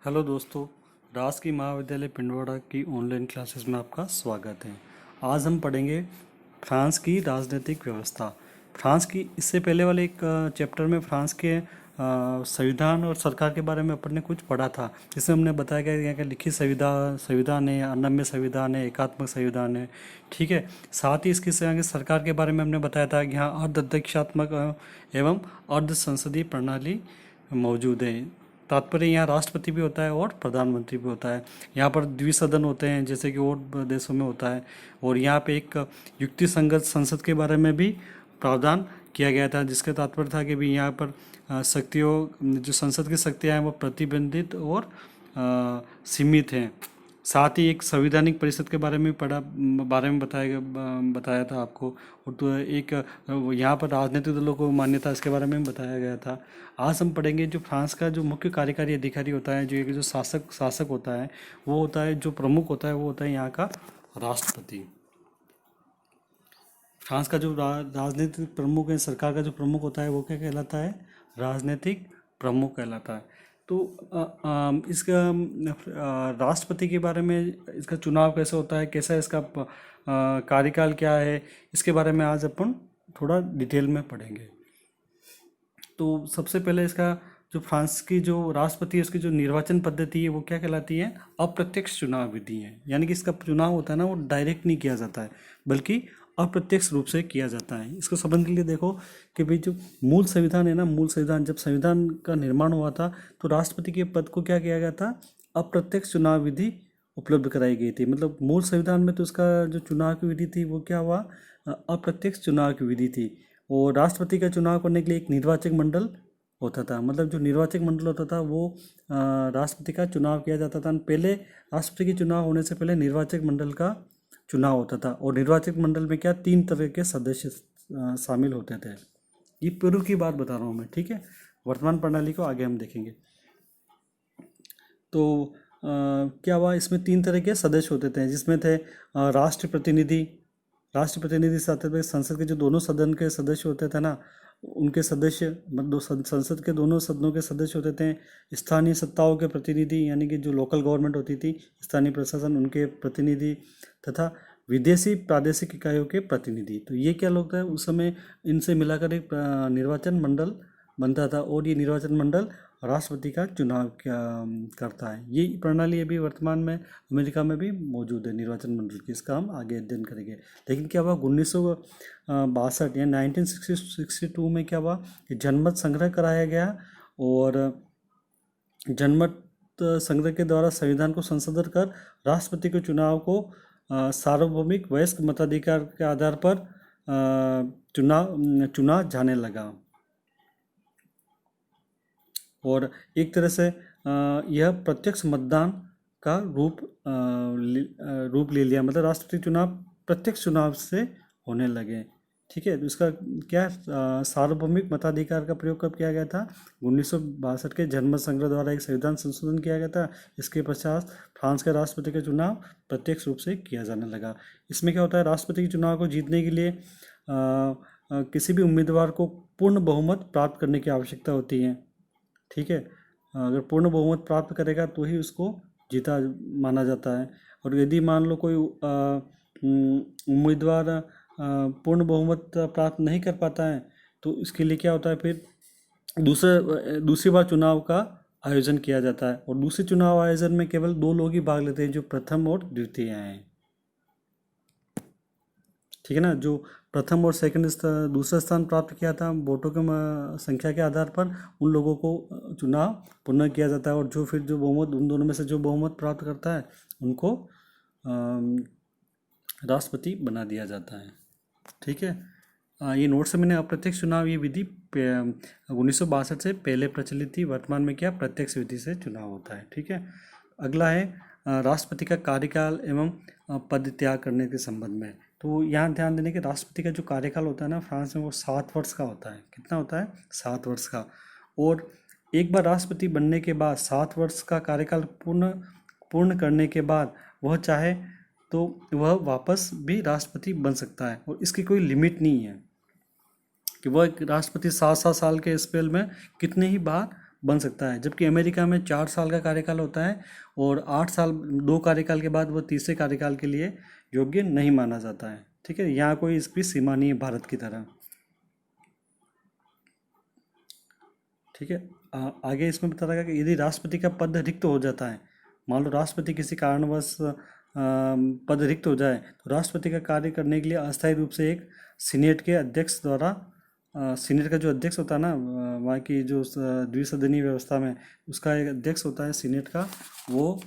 Hello दोस्तों, राजकीय महाविद्यालय पिंडवाड़ा की ऑनलाइन क्लासेस में आपका स्वागत है। आज हम पढ़ेंगे फ्रांस की राजनीतिक व्यवस्था। फ्रांस की इससे पहले वाले एक चैप्टर में फ्रांस के संविधान और सरकार के बारे में अपन ने कुछ पढ़ा था, जिसमें हमने बताया गया यहाँ का लिखित संविधान है, अनम्य संविधान है, एकात्मक संविधान है। ठीक है। साथ ही इसकी यहाँ की सरकार के बारे में हमने बताया था कि यहाँ अर्धअध्यक्षात्मक एवं अर्ध संसदीय प्रणाली मौजूद है। तात्पर्य यहाँ राष्ट्रपति भी होता है और प्रधानमंत्री भी होता है। यहाँ पर द्विसदन होते हैं जैसे कि और देशों में होता है। और यहाँ पे एक युक्ति संगत संसद के बारे में भी प्रावधान किया गया था, जिसका तात्पर्य था कि भी यहाँ पर शक्तियों जो संसद की शक्तियाँ हैं वो प्रतिबंधित और सीमित हैं। साथ ही एक संवैधानिक परिषद के बारे में बताया था आपको। और तो एक यहाँ पर राजनीतिक दलों को मान्यता, इसके बारे में बताया गया था। आज हम पढ़ेंगे जो फ्रांस का जो मुख्य कार्यकारी अधिकारी होता है, जो एक जो शासक होता है वो होता है, जो प्रमुख होता है वो होता है यहाँ का राष्ट्रपति। फ्रांस का जो राजनीतिक प्रमुख है, सरकार का जो प्रमुख होता है वो क्या कहलाता है? राजनीतिक प्रमुख कहलाता है। तो इसका राष्ट्रपति के बारे में, इसका चुनाव कैसे होता है, कैसा इसका कार्यकाल क्या है, इसके बारे में आज अपन थोड़ा डिटेल में पढ़ेंगे। तो सबसे पहले इसका जो फ्रांस की जो राष्ट्रपति है उसकी जो निर्वाचन पद्धति है वो क्या कहलाती है? अप्रत्यक्ष चुनाव विधि है। यानी कि इसका चुनाव होता है ना, वो डायरेक्ट नहीं किया जाता है बल्कि अप्रत्यक्ष रूप से किया जाता है। इसको समझने के लिए देखो कि भाई जो मूल संविधान है ना, मूल संविधान जब संविधान का निर्माण हुआ था तो राष्ट्रपति के पद को क्या किया गया था? अप्रत्यक्ष चुनाव विधि उपलब्ध कराई गई थी। मतलब मूल संविधान में तो उसका जो चुनाव की विधि थी वो क्या हुआ? अप्रत्यक्ष चुनाव की विधि थी। और राष्ट्रपति का चुनाव करने के लिए एक निर्वाचक मंडल होता था। मतलब जो निर्वाचक मंडल होता था वो राष्ट्रपति का चुनाव किया जाता था। पहले राष्ट्रपति के चुनाव होने से पहले निर्वाचक मंडल का चुनाव होता था। और निर्वाचक मंडल में क्या 3 तरह के सदस्य शामिल होते थे। ये पूर्व की बात बता रहा हूँ मैं, ठीक है। वर्तमान प्रणाली को आगे हम देखेंगे। तो क्या हुआ, इसमें 3 तरह के सदस्य होते थे, जिसमें थे राष्ट्रीय प्रतिनिधि साथ में संसद के जो दोनों सदन के सदस्य होते थे ना, उनके सदस्य, मतलब संसद के दोनों सदनों के सदस्य होते थे। स्थानीय सत्ताओं के प्रतिनिधि, यानी कि जो लोकल गवर्नमेंट होती थी, स्थानीय प्रशासन, उनके प्रतिनिधि, तथा विदेशी प्रादेशिक इकाइयों के प्रतिनिधि। तो ये क्या लोग थे उस समय? इनसे मिलाकर एक निर्वाचन मंडल बनता था। और ये निर्वाचन मंडल राष्ट्रपति का चुनाव करता है। ये प्रणाली अभी वर्तमान में अमेरिका में भी मौजूद है, निर्वाचन मंडल की। इसका हम आगे अध्ययन करेंगे। लेकिन क्या हुआ 1962 या 1962 में क्या हुआ कि जनमत संग्रह कराया गया। और जनमत संग्रह के द्वारा संविधान को संशोधित कर राष्ट्रपति के चुनाव को सार्वभौमिक वयस्क मताधिकार के आधार पर चुना जाने लगा। और एक तरह से यह प्रत्यक्ष मतदान का रूप ले लिया। मतलब राष्ट्रपति चुनाव प्रत्यक्ष चुनाव से होने लगे, ठीक है। तो इसका क्या सार्वभौमिक मताधिकार का प्रयोग कब किया गया था? 1962 के जनमत संग्रह द्वारा एक संविधान संशोधन किया गया था। इसके पश्चात फ्रांस के राष्ट्रपति का चुनाव प्रत्यक्ष रूप से किया जाने लगा। इसमें क्या होता है, राष्ट्रपति के चुनाव को जीतने के लिए किसी भी उम्मीदवार को पूर्ण बहुमत प्राप्त करने की आवश्यकता होती है, ठीक है। अगर पूर्ण बहुमत प्राप्त करेगा तो ही उसको जीता माना जाता है। और यदि मान लो कोई उम्मीदवार पूर्ण बहुमत प्राप्त नहीं कर पाता है तो इसके लिए क्या होता है, फिर दूसरी बार चुनाव का आयोजन किया जाता है। और दूसरे चुनाव आयोजन में केवल 2 लोग ही भाग लेते हैं, जो प्रथम और द्वितीय हैं, ठीक है ना। जो प्रथम और दूसरा स्थान प्राप्त किया था वोटों के संख्या के आधार पर, उन लोगों को चुनाव पुनः किया जाता है। और जो फिर जो बहुमत, उन दोनों में से जो बहुमत प्राप्त करता है उनको राष्ट्रपति बना दिया जाता है, ठीक है। ये नोट से मैंने अप्रत्यक्ष चुनाव, ये विधि 1962 से पहले प्रचलित थी। वर्तमान में क्या प्रत्यक्ष विधि से चुनाव होता है, ठीक है। अगला है राष्ट्रपति का कार्यकाल एवं पद त्याग करने के संबंध में। तो यहाँ ध्यान देने के, राष्ट्रपति का जो कार्यकाल होता है ना फ्रांस में, वो 7 वर्ष का होता है। कितना होता है? 7 वर्ष का। और एक बार राष्ट्रपति बनने के बाद 7 वर्ष का कार्यकाल पूर्ण करने के बाद वह चाहे तो वह वापस भी राष्ट्रपति बन सकता है। और इसकी कोई लिमिट नहीं है कि वह राष्ट्रपति 7 साल के स्पेल में कितने ही बार बन सकता है, जबकि अमेरिका में 4 साल का कार्यकाल होता है और 8 साल 2 कार्यकाल के बाद वो तीसरे कार्यकाल के लिए योग्य नहीं माना जाता है। ठीक है, यहाँ कोई इसकी सीमा नहीं है भारत की तरह। ठीक है, आगे इसमें बता रहा है कि यदि राष्ट्रपति का पद रिक्त हो जाता है, मान लो राष्ट्रपति किसी कारणवश पद रिक्त हो जाए, तो राष्ट्रपति का कार्य करने के लिए अस्थायी रूप से एक सीनेट के अध्यक्ष द्वारा, सीनेट का जो अध्यक्ष होता है ना, वहाँ की जो द्विसदनीय व्यवस्था में उसका एक अध्यक्ष होता है सीनेट का, वो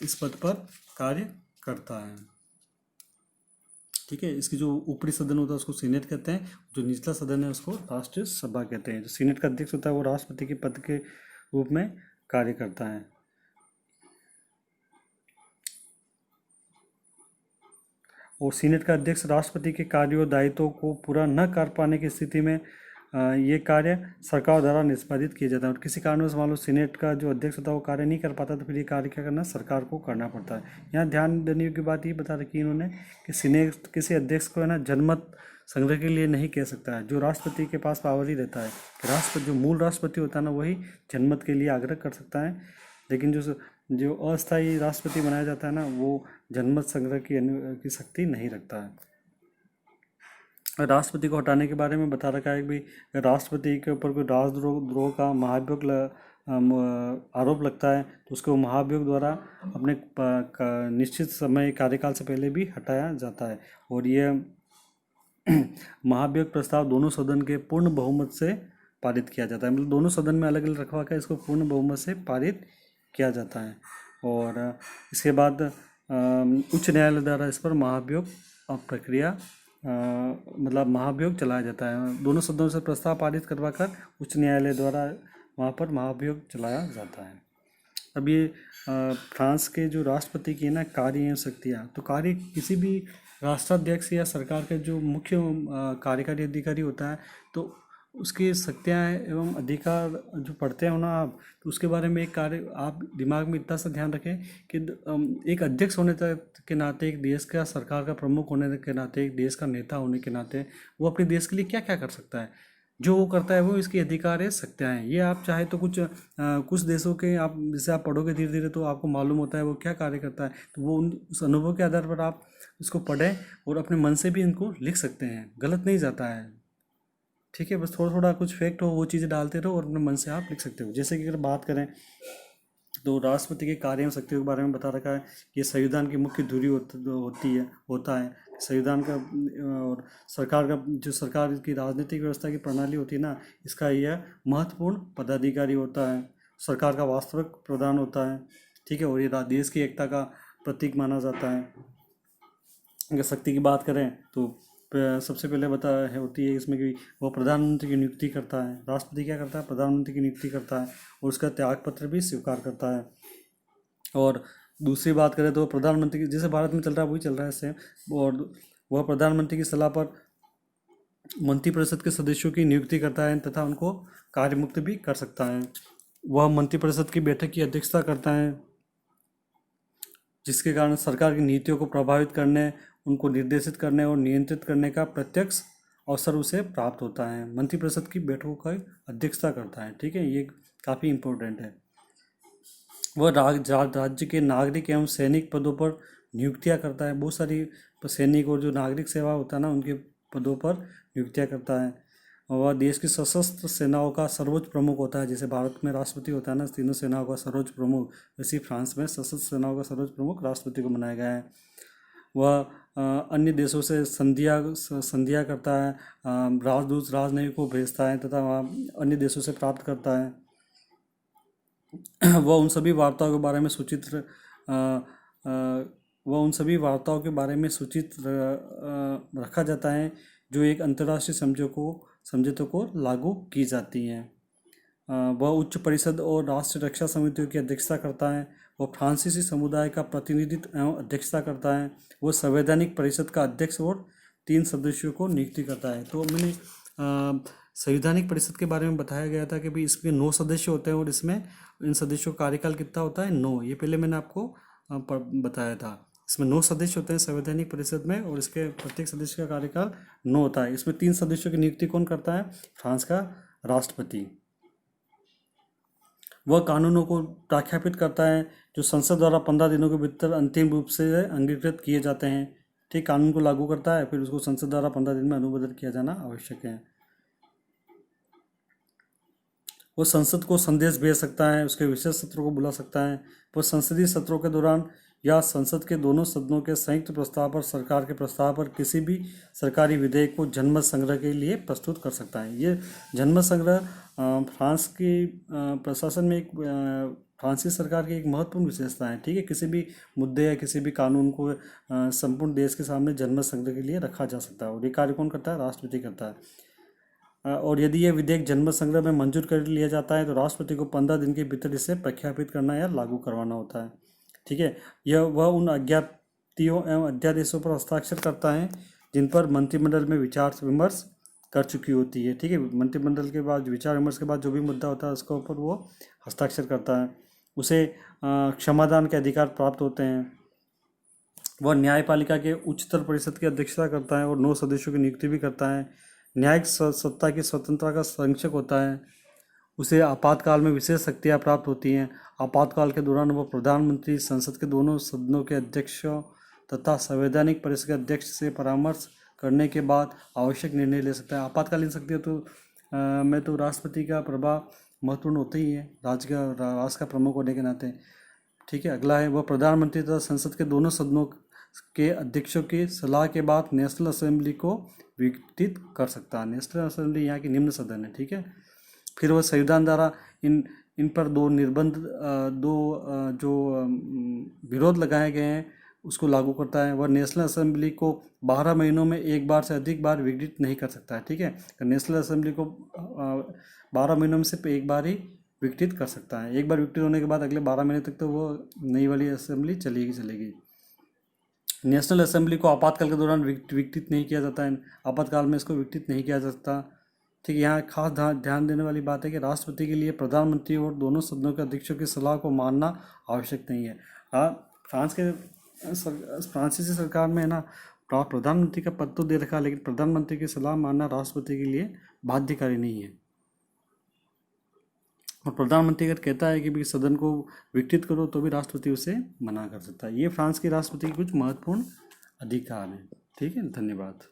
इस पद पर कार्य करता है। ठीक है, इसकी जो ऊपरी सदन होता है उसको सीनेट कहते हैं, जो निचला सदन है उसको राष्ट्रीय सभा कहते हैं। जो सीनेट का अध्यक्ष होता है वो राष्ट्रपति के पद के रूप में कार्य करता है। और सीनेट का अध्यक्ष राष्ट्रपति के कार्यों दायित्वों को पूरा न कर पाने की स्थिति में ये कार्य सरकार द्वारा निष्पादित किया जाता है। और किसी कारणवश मान लो सीनेट का जो अध्यक्ष होता है वो कार्य नहीं कर पाता, तो फिर ये कार्य क्या करना, सरकार को करना पड़ता है। यहाँ ध्यान देने की बात ये बता रखी है इन्होंने कि सीनेट किसी अध्यक्ष को है ना जनमत संग्रह के लिए नहीं कह सकता है। जो राष्ट्रपति के पास पावर ही रहता है कि राष्ट्रपति, जो मूल राष्ट्रपति होता है ना, वही जनमत के लिए आग्रह कर सकता है। लेकिन जो अस्थायी राष्ट्रपति बनाया जाता है ना, वो जनमत संग्रह की शक्ति नहीं रखता है। राष्ट्रपति को हटाने के बारे में बता रखा है कि भाई राष्ट्रपति के ऊपर कोई राजद्रोह का महाभियोग आरोप लगता है तो उसको महाभियोग द्वारा अपने निश्चित समय कार्यकाल से पहले भी हटाया जाता है। और ये महाभियोग प्रस्ताव दोनों सदन के पूर्ण बहुमत से पारित किया जाता है। मतलब दोनों सदन में अलग अलग रखवा कर इसको पूर्ण बहुमत से पारित किया जाता है। और इसके बाद उच्च न्यायालय द्वारा इस पर महाभियोग प्रक्रिया मतलब महाभियोग चलाया जाता है। दोनों सदनों से प्रस्ताव पारित करवा कर उच्च न्यायालय द्वारा वहाँ पर महाभियोग चलाया जाता है। अब ये फ्रांस के जो राष्ट्रपति की है ना कार्य एवं शक्तियाँ, तो कार्य किसी भी राष्ट्राध्यक्ष या सरकार के जो मुख्य कार्यकारी अधिकारी होता है, तो उसकी शक्तियाँ एवं अधिकार जो पढ़ते हो ना आप, तो उसके बारे में एक कार्य आप दिमाग में इतना सा ध्यान रखें कि एक अध्यक्ष होने के नाते, एक देश का सरकार का प्रमुख होने के नाते, एक देश का नेता होने के नाते वो अपने देश के लिए क्या क्या कर सकता है, जो वो करता है वो इसकी अधिकार है, शक्तियाँ हैं। ये आप चाहे तो कुछ देशों के आप जैसे आप पढ़ोगे धीरे धीरे तो आपको मालूम होता है वो क्या कार्य करता है, तो वो उस अनुभव के आधार पर आप इसको पढ़ें और अपने मन से भी इनको लिख सकते हैं, गलत नहीं जाता है। ठीक है, बस थोड़ा थोड़ा कुछ फैक्ट हो वो चीज़ें डालते रहो और अपने मन से आप लिख सकते हो। जैसे कि अगर बात करें तो राष्ट्रपति के कार्य एवं शक्तियों के बारे में बता रखा है। ये संविधान की मुख्य धुरी होता है संविधान का, और सरकार का जो सरकार की राजनीतिक व्यवस्था की प्रणाली होती है ना, इसका यह महत्वपूर्ण पदाधिकारी होता है, सरकार का वास्तविक प्रधान होता है। ठीक है, और ये देश की एकता का प्रतीक माना जाता है। अगर शक्ति की बात करें तो सबसे पहले होती है इसमें कि वो प्रधानमंत्री की नियुक्ति करता है। राष्ट्रपति क्या करता है, प्रधानमंत्री की नियुक्ति करता है और उसका त्यागपत्र भी स्वीकार करता है। और दूसरी बात करें तो प्रधानमंत्री की, जैसे भारत में चल रहा है वही चल रहा है सेम, और वह प्रधानमंत्री की सलाह पर मंत्रिपरिषद के सदस्यों की नियुक्ति करता है तथा उनको कार्यमुक्त भी कर सकता है। वह मंत्रिपरिषद की बैठक की अध्यक्षता करता है, जिसके कारण सरकार की नीतियों को प्रभावित करने, उनको निर्देशित करने और नियंत्रित करने का प्रत्यक्ष अवसर उसे प्राप्त होता है। मंत्रिपरिषद की बैठकों का अध्यक्षता करता है। ठीक है, ये काफ़ी इम्पोर्टेंट है। वह राज्य के नागरिक एवं सैनिक पदों पर नियुक्तियां करता है। बहुत सारी सैनिक और जो नागरिक सेवा होता है ना, उनके पदों पर नियुक्तियां करता है। वह देश की सशस्त्र सेनाओं का सर्वोच्च प्रमुख होता है। जैसे भारत में राष्ट्रपति होता है ना, तीनों सेनाओं का सर्वोच्च प्रमुख, वैसे फ्रांस में सशस्त्र सेनाओं का सर्वोच्च प्रमुख राष्ट्रपति को बनाया गया है। वह अन्य देशों से संधियाँ करता है, राजदूत राजनयिक को भेजता है तथा वह अन्य देशों से प्राप्त करता है। वह उन सभी वार्ताओं के बारे में सूचित रखा जाता है जो एक अंतर्राष्ट्रीय समझौतों को लागू की जाती हैं। वह उच्च परिषद और राष्ट्रीय रक्षा समितियों की अध्यक्षता करता है। वह फ्रांसीसी समुदाय का प्रतिनिधित्व एवं अध्यक्षता करता है। वह संवैधानिक परिषद का अध्यक्ष और 3 सदस्यों को नियुक्ति करता है। तो मैंने संवैधानिक परिषद के बारे में बताया गया था कि भाई इसमें 9 सदस्य होते हैं और इसमें इन सदस्यों का कार्यकाल कितना होता है, 9। ये पहले मैंने आपको बताया था। इसमें 9 सदस्य होते हैं संवैधानिक परिषद में और इसके प्रत्येक सदस्य का कार्यकाल 9 होता है। इसमें 3 सदस्यों की नियुक्ति कौन करता है, फ्रांस का राष्ट्रपति। वह कानूनों को प्रख्यापित करता है जो संसद द्वारा 15 दिनों के भीतर अंतिम रूप से अंगीकृत किए जाते हैं। ठीक, कानून को लागू करता है, फिर उसको संसद द्वारा 15 दिन में अनुमोदन किया जाना आवश्यक है। वो संसद को संदेश भेज सकता है, उसके विशेष सत्रों को बुला सकता है। वो संसदीय सत्रों के दौरान या संसद के दोनों सदनों के संयुक्त प्रस्ताव पर, सरकार के प्रस्ताव पर किसी भी सरकारी विधेयक को जनमत संग्रह के लिए प्रस्तुत कर सकता है। ये जनमत संग्रह फ्रांस की प्रशासन में एक फ्रांसीसी सरकार की एक महत्वपूर्ण विशेषता है। ठीक है, किसी भी मुद्दे या किसी भी कानून को संपूर्ण देश के सामने जनमत संग्रह के लिए रखा जा सकता है, और ये कार्य कौन करता है? राष्ट्रपति करता है। और यदि यह विधेयक जनमत संग्रह में मंजूर कर लिया जाता है तो राष्ट्रपति को 15 दिन के भीतर इसे प्रख्यापित करना या लागू करवाना होता है। ठीक है, यह वह उन अज्ञातियों एवं अध्यादेशों पर हस्ताक्षर करता है जिन पर मंत्रिमंडल में विचार विमर्श कर चुकी होती है। ठीक है, मंत्रिमंडल के बाद विचार विमर्श के बाद जो भी मुद्दा होता है उसके ऊपर वो हस्ताक्षर करता है। उसे क्षमादान के अधिकार प्राप्त होते हैं। वह न्यायपालिका के उच्चतर परिषद की अध्यक्षता करता है और 9 सदस्यों की नियुक्ति भी करता है। न्यायिक सत्ता की स्वतंत्रता का संरक्षक होता है। उसे आपातकाल में विशेष शक्तियाँ प्राप्त होती हैं। आपातकाल के दौरान वह प्रधानमंत्री, संसद के दोनों सदनों के अध्यक्षों तथा संवैधानिक परिषद के अध्यक्ष से परामर्श करने के बाद आवश्यक निर्णय ले सकता है। आपातकालीन शक्तियाँ में तो राष्ट्रपति का प्रभाव महत्वपूर्ण होता ही है, राष्ट्र का प्रमुख होने के नाते। ठीक है, अगला है वह प्रधानमंत्री तथा संसद के दोनों सदनों के अध्यक्षों की सलाह के बाद नेशनल असेंबली को विघटित कर सकता है। नेशनल असेंबली यहाँ की निम्न सदन है। ठीक है, फिर वह संविधान द्वारा इन पर दो निर्बंध जो विरोध लगाए गए हैं उसको लागू करता है। वह नेशनल असेंबली को 12 महीनों में एक बार से अधिक बार विघटित नहीं कर सकता है। ठीक है, तो नेशनल असेंबली को 12 महीनों में सिर्फ एक बार ही विघटित कर सकता है। एक बार विघटित होने के बाद अगले 12 महीने तक तो वो नई वाली असेंबली चलेगी। नेशनल असेंबली को आपातकाल के दौरान विघटित नहीं किया जाता है। आपातकाल में इसको विघटित नहीं किया जा सकता। ठीक है, यहाँ खास ध्यान देने वाली बात है कि राष्ट्रपति के लिए प्रधानमंत्री और दोनों सदनों के अध्यक्षों की सलाह को मानना आवश्यक नहीं है। फ्रांसीसी सरकार में है ना, प्रधानमंत्री का पद तो दे रखा है, लेकिन प्रधानमंत्री की सलाह मानना राष्ट्रपति के लिए बाध्यकारी नहीं है। और प्रधानमंत्री अगर कहता है कि भी सदन को विघटित करो तो भी राष्ट्रपति उसे मना कर सकता है। ये फ्रांस के राष्ट्रपति के कुछ महत्वपूर्ण अधिकार हैं। ठीक है, धन्यवाद।